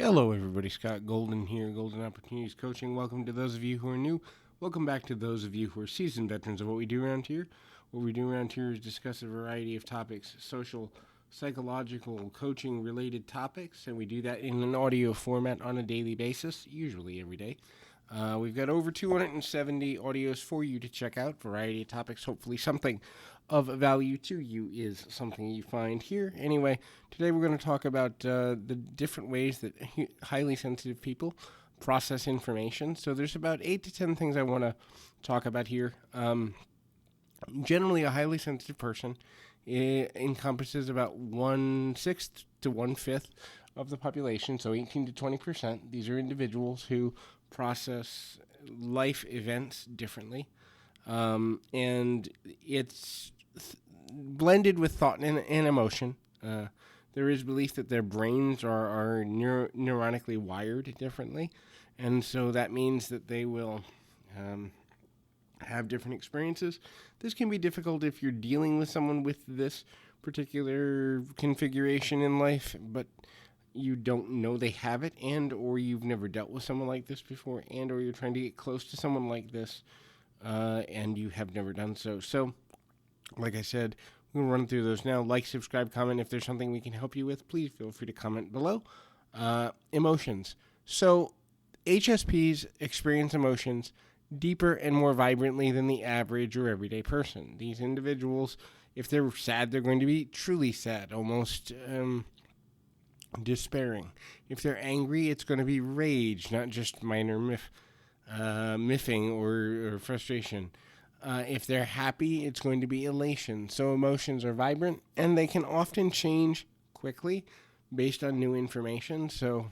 Hello, everybody. Scott Golden here, Golden Opportunities Coaching. Welcome to those of you who are new. Welcome back to those of you who are seasoned veterans of what we do around here. What we do around here is discuss a variety of topics, social, psychological, coaching related topics, and we do that in an audio format on a daily basis, usually every day. We've got over 270 audios for you to check out, variety of topics, hopefully something of value to you is something you find here. Anyway, today we're going to talk about the different ways that highly sensitive people process information. So there's about 8 to 10 things I want to talk about here. Generally, a highly sensitive person encompasses about 1/6 to 1/5 of the population, so 18 to 20%. These are individuals who process life events differently, and it's blended with thought and emotion. There is belief that their brains are neuronically wired differently, and so that means that they will have different experiences. This can be difficult if you're dealing with someone with this particular configuration in life, but you don't know they have it, and or you've never dealt with someone like this before, and or you're trying to get close to someone like this, and you have never done so. So, like I said, we're going to run through those now. Like, subscribe, comment. If there's something we can help you with, please feel free to comment below. Emotions. So, HSPs experience emotions deeper and more vibrantly than the average or everyday person. These individuals, if they're sad, they're going to be truly sad, almost despairing. If they're angry, it's going to be rage, not just minor miffing or frustration. If they're happy, it's going to be elation. So emotions are vibrant, and they can often change quickly based on new information. So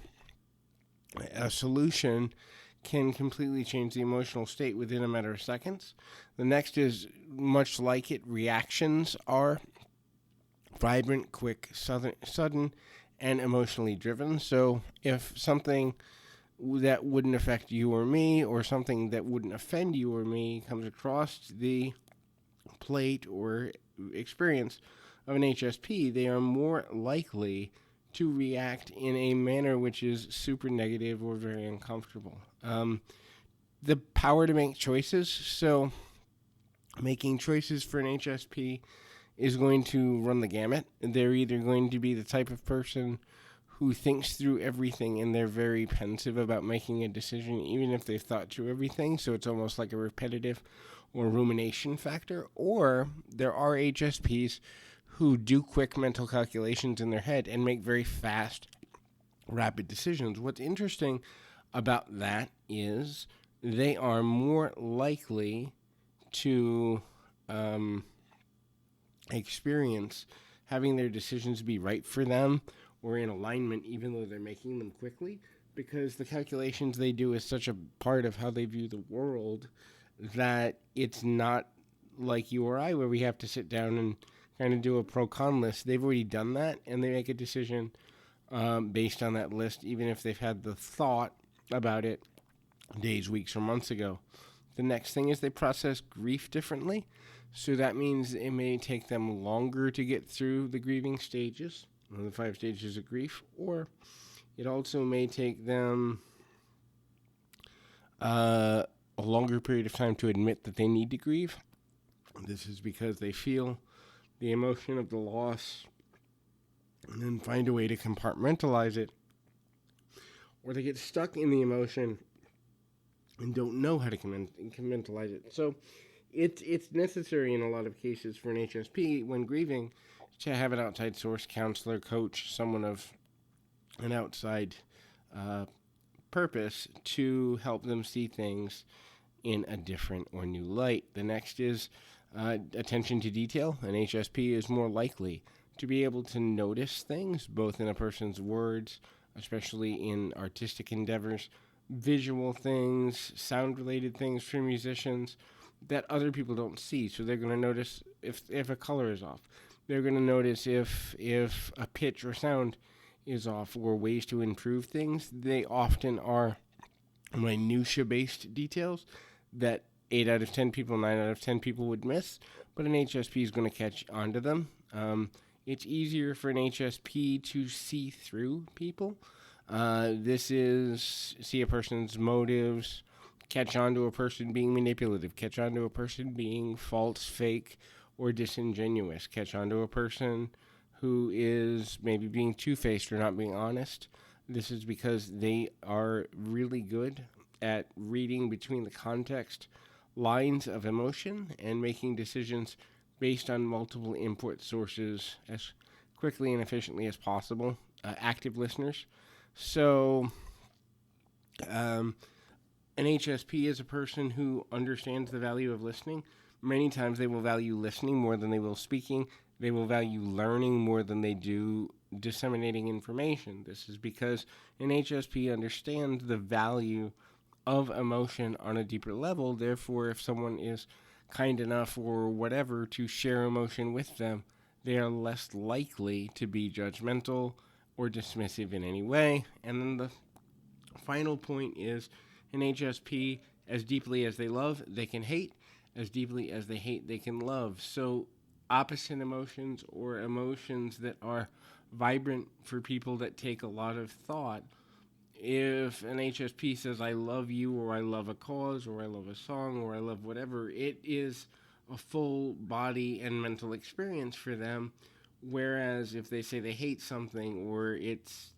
a solution can completely change the emotional state within a matter of seconds. The next is, much like it, reactions are vibrant, quick, sudden, and emotionally driven. So if something that wouldn't affect you or me, or something that wouldn't offend you or me, comes across the plate or experience of an HSP, they are more likely to react in a manner which is super negative or very uncomfortable. The power to make choices. So making choices for an HSP is going to run the gamut. They're either going to be the type of person who thinks through everything, and they're very pensive about making a decision, even if they've thought through everything, so it's almost like a repetitive or rumination factor. Or there are HSPs who do quick mental calculations in their head and make very fast, rapid decisions. What's interesting about that is they are more likely to experience having their decisions be right for them or in alignment, even though they're making them quickly, because the calculations they do is such a part of how they view the world that it's not like you or I, where we have to sit down and kind of do a pro-con list. They've already done that, and they make a decision based on that list, even if they've had the thought about it days, weeks, or months ago. The next thing is they process grief differently. So that means it may take them longer to get through the grieving stages, the 5 stages of grief, or it also may take them a longer period of time to admit that they need to grieve. This is because they feel the emotion of the loss and then find a way to compartmentalize it, or they get stuck in the emotion and don't know how to compartmentalize it. So it's necessary in a lot of cases for an HSP when grieving to have an outside source, counselor, coach, someone of an outside purpose to help them see things in a different or new light. The next is attention to detail. An HSP is more likely to be able to notice things, both in a person's words, especially in artistic endeavors, visual things, sound-related things for musicians that other people don't see. So they're going to notice if a color is off. They're going to notice if a pitch or sound is off, or ways to improve things. They often are minutia-based details that 8 out of 10 people, 9 out of 10 people would miss, but an HSP is going to catch onto them. It's easier for an HSP to see through people This is see a person's motives, catch on to a person being manipulative, catch on to a person being false, fake, or disingenuous, catch on to a person who is maybe being two-faced or not being honest. This is because they are really good at reading between the context lines of emotion and making decisions based on multiple input sources as quickly and efficiently as possible. Active listeners. So, um, an HSP is a person who understands the value of listening. Many times they will value listening more than they will speaking. They will value learning more than they do disseminating information. This is because an HSP understands the value of emotion on a deeper level. Therefore, if someone is kind enough or whatever to share emotion with them, they are less likely to be judgmental or dismissive in any way. And then the final point is an HSP, as deeply as they love, they can hate. As deeply as they hate, they can love. So, opposite emotions or emotions that are vibrant for people that take a lot of thought. If an HSP says, I love you, or I love a cause, or I love a song, or I love whatever, it is a full body and mental experience for them. Whereas if they say they hate something or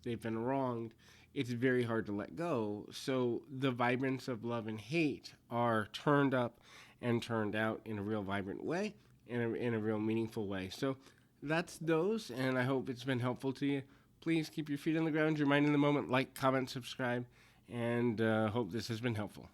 they've been wronged, it's very hard to let go. So the vibrance of love and hate are turned up and turned out in a real vibrant way, in a real meaningful way. So that's those, and I hope it's been helpful to you. Please keep your feet on the ground, your mind in the moment, like, comment, subscribe, and hope this has been helpful.